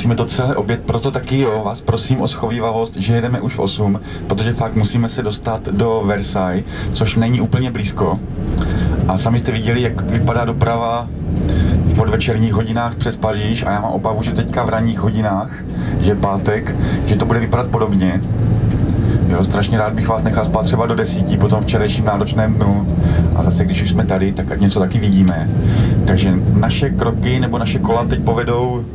musíme to celé obět, proto taky jo, vás prosím o schovívavost, že jedeme už v 8, protože fakt musíme se dostat do Versailles, což není úplně blízko. A sami jste viděli, jak vypadá doprava v podvečerních hodinách přes Paříž a já mám obavu, že teďka v ranních hodinách, že je pátek, že to bude vypadat podobně. Jo, strašně rád bych vás nechal spát třeba do 10 po tom včerejším náročném dnu a zase když už jsme tady, tak ať něco taky vidíme. Takže naše kroky nebo naše kola teď povedou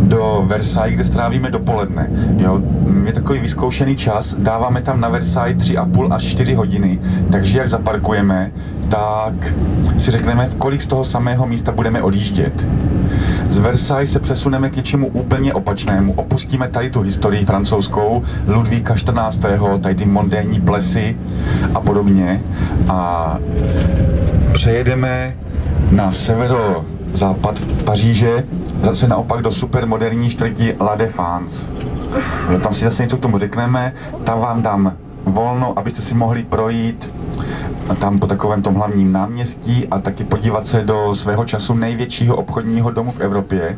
do Versailles, kde strávíme dopoledne. Jo, je takový vyzkoušený čas, dáváme tam na Versailles 3,5 až 4 hodiny, takže jak zaparkujeme, tak si řekneme, v kolik z toho samého místa budeme odjíždět. Z Versailles se přesuneme k něčemu úplně opačnému. Opustíme tady tu historii francouzskou, Ludvíka 14., tady ty mondénní plesy a podobně. A přejedeme na severozápad Paříže, zase naopak do supermoderní čtvrti La Défense. Tam si zase něco k tomu řekneme, tam vám dám volno, abyste si mohli projít tam po takovém tom hlavním náměstí a taky podívat se do svého času největšího obchodního domu v Evropě,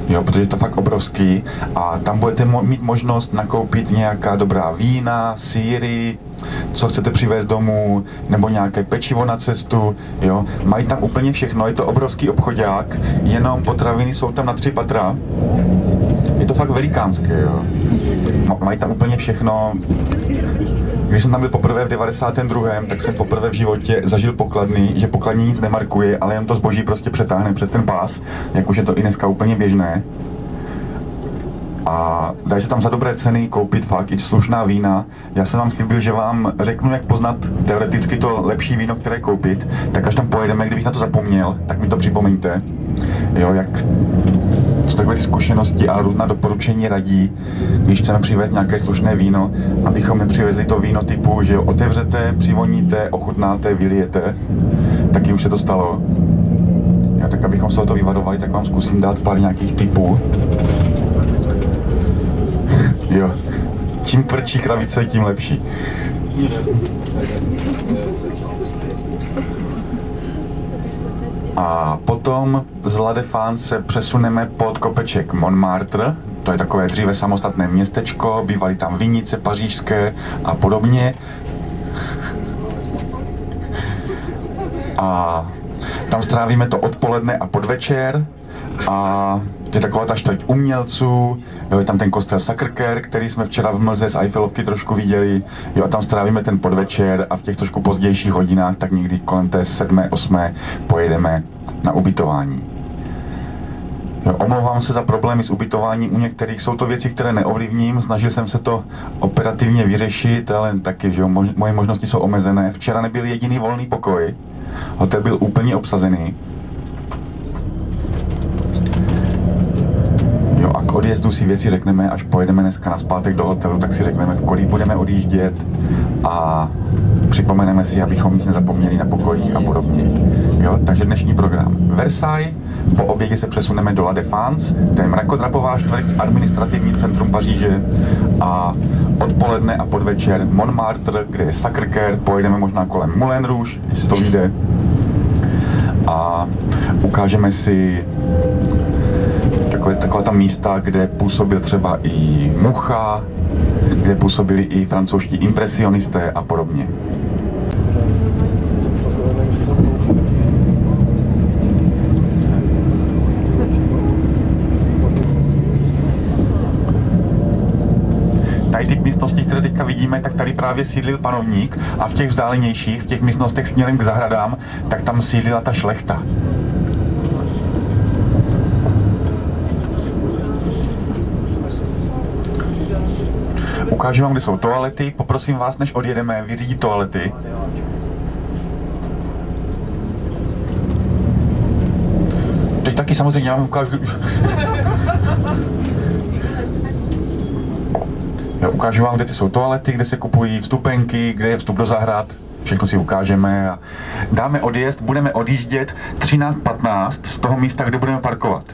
jo, protože je to fakt obrovský a tam budete mít možnost nakoupit nějaká dobrá vína, sýry, co chcete přivést domů, nebo nějaké pečivo na cestu, jo, mají tam úplně všechno, je to obrovský obchodák, jenom potraviny jsou tam na 3 patra, je to fakt velikánské, jo, mají tam úplně všechno. Když jsem tam byl poprvé v 92., tak jsem poprvé v životě zažil pokladny, že pokladní nic nemarkuje, ale jen to zboží prostě přetáhne přes ten pás, jak už je to i dneska úplně běžné. A dají se tam za dobré ceny koupit fakt i slušná vína. Já jsem vám slíbil, že vám řeknu, jak poznat teoreticky to lepší víno, které koupit, tak až tam pojedeme, kdybych na to zapomněl, tak mi to připomeňte. Jo, jak co takové ty zkušenosti a různá doporučení radí, když chceme přivést nějaké slušné víno, abychom nepřivezli to víno typu, že jo, otevřete, přivoníte, ochutnáte, vylijete. Taky už se to stalo. Já, tak abychom se toho vyvarovali, tak vám zkusím dát pár nějakých typů. Jo, čím tvrdší krabice, tím lepší. A potom z La Défense se přesuneme pod kopeček Montmartre, to je takové dříve samostatné městečko, bývaly tam vinice pařížské a podobně. A tam strávíme to odpoledne a podvečer a je taková ta čtvrť umělců, jo, je tam ten kostel Sacré-Cœur, který jsme včera v mlze z Eiffelovky trošku viděli, jo, a tam strávíme ten podvečer a v těch trošku pozdějších hodinách, tak někdy kolem té 7., 8. pojedeme na ubytování. Jo, omlouvám se za problémy s ubytováním, u některých jsou to věci, které neovlivním, snažil jsem se to operativně vyřešit, ale taky, že jo, moje možnosti jsou omezené. Včera nebyl jediný volný pokoj, hotel byl úplně obsazený. K odjezdu si věci řekneme, až pojedeme dneska nazpátek do hotelu, tak si řekneme, v kolik budeme odjíždět a připomeneme si, abychom nic nezapomněli na pokojích a podobně. Jo, takže dnešní program. Versailles, po obědě se přesuneme do La Défense, to je mrakodrapová čtvrť, administrativní centrum Paříže a odpoledne a podvečer Montmartre, kde je Sacré-Cœur, pojedeme možná kolem Moulin Rouge, jestli to vyjde a ukážeme si taková ta místa, kde působil třeba i Mucha, kde působili i francouzští impresionisté a podobně. Tady ty místnosti, které teďka vidíme, tak tady právě sídlil panovník a v těch vzdálenějších, v těch místnostech směrem k zahradám, tak tam sídlila ta šlechta. Ukážu vám, kde jsou toalety, poprosím vás, než odjedeme, vyřídit toalety. Teď taky samozřejmě já vám ukážu... Já ukážu vám, kde jsou toalety, kde se kupují vstupenky, kde je vstup do zahrad. Všechno si ukážeme a dáme odjezd, budeme odjíždět 13:15 z toho místa, kde budeme parkovat.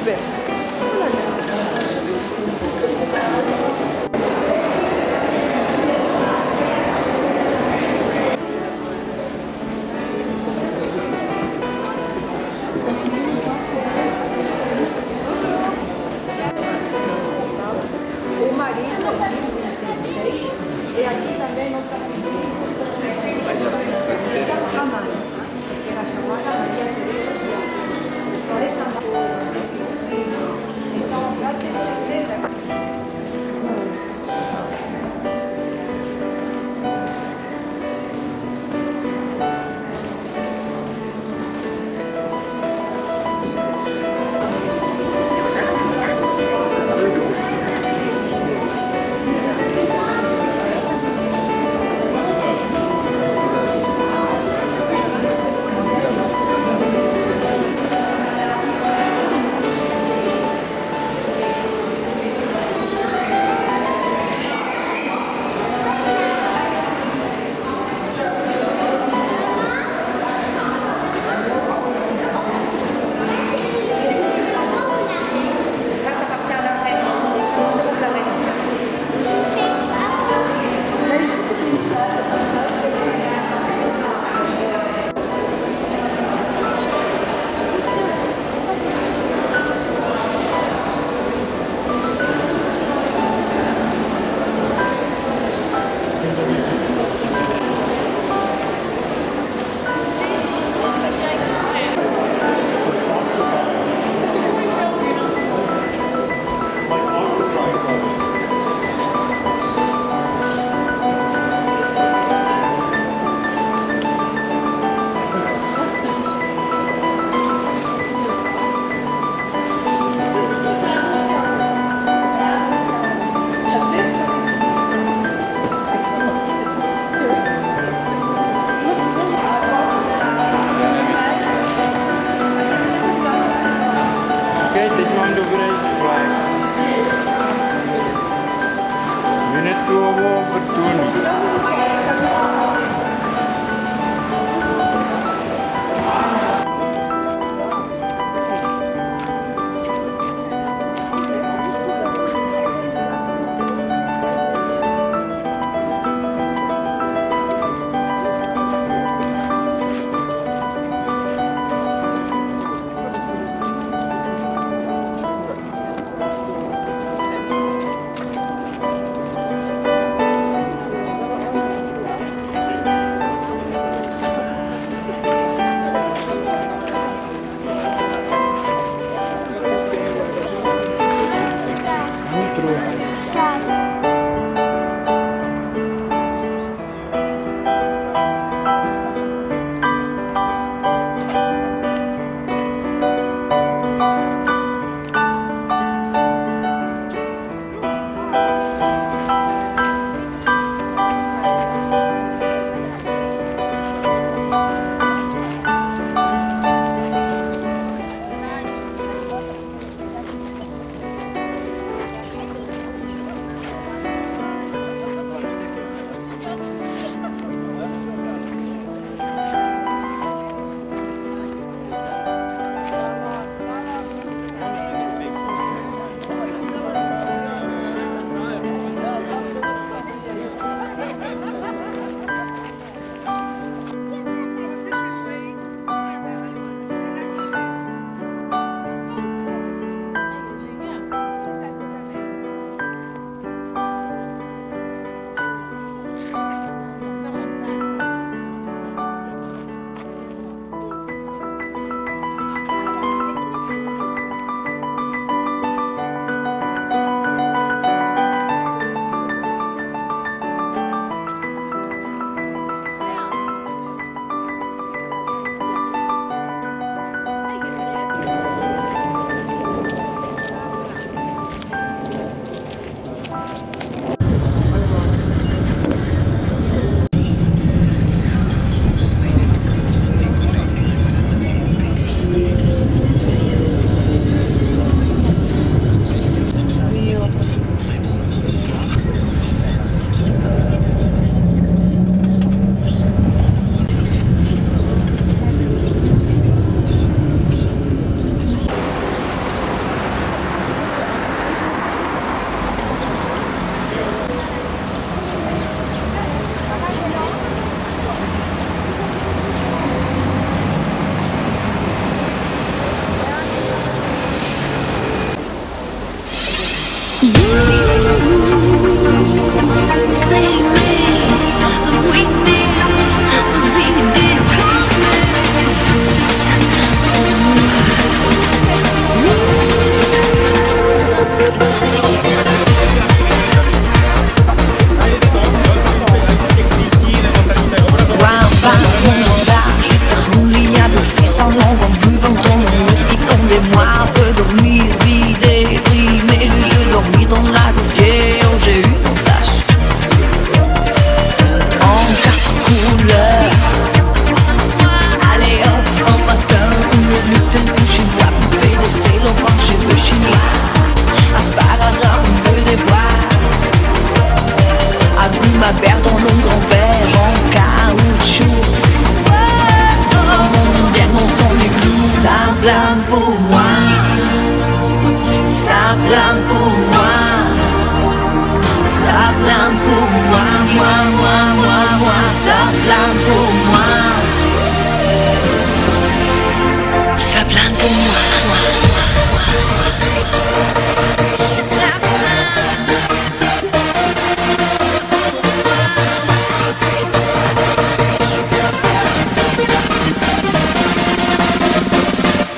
ver. O marido e aqui também não está a mãe, que era chamada Maria Teresa Dias. Por essa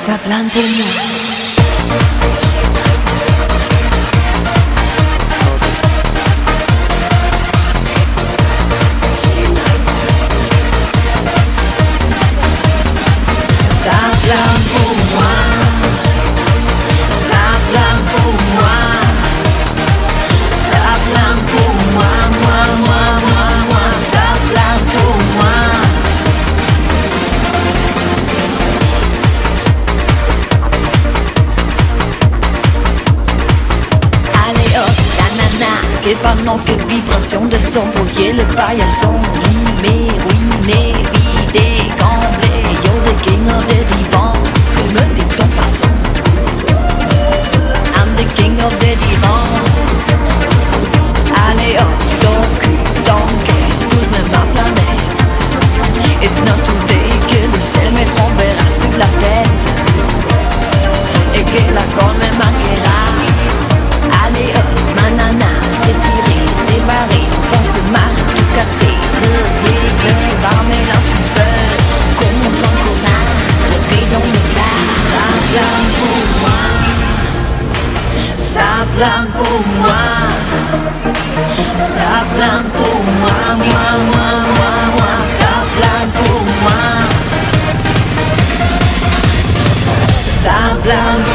Ça plane pour moi. Quel ballon, quelle vibration de s'embrouiller le paillasson. Rimé, ruiné, vidé, camblé. You're the king of the divan. Que me dit-on passant? I'm the king of the divan. Allez hop, ton cul, ton quai, touche même ma planète. It's not today que le ciel me tombera sur la tête. Et que la colle me manquera. Allez hop, ma nana, c'est tiré, c'est barré, on se marre, tout cassé. Le barman l'ascenseur, comme un connard, le pied dans le plat. Ça plane pour moi, ça plane pour moi, ça plane pour moi, moi, ça plane pour moi, ça plane.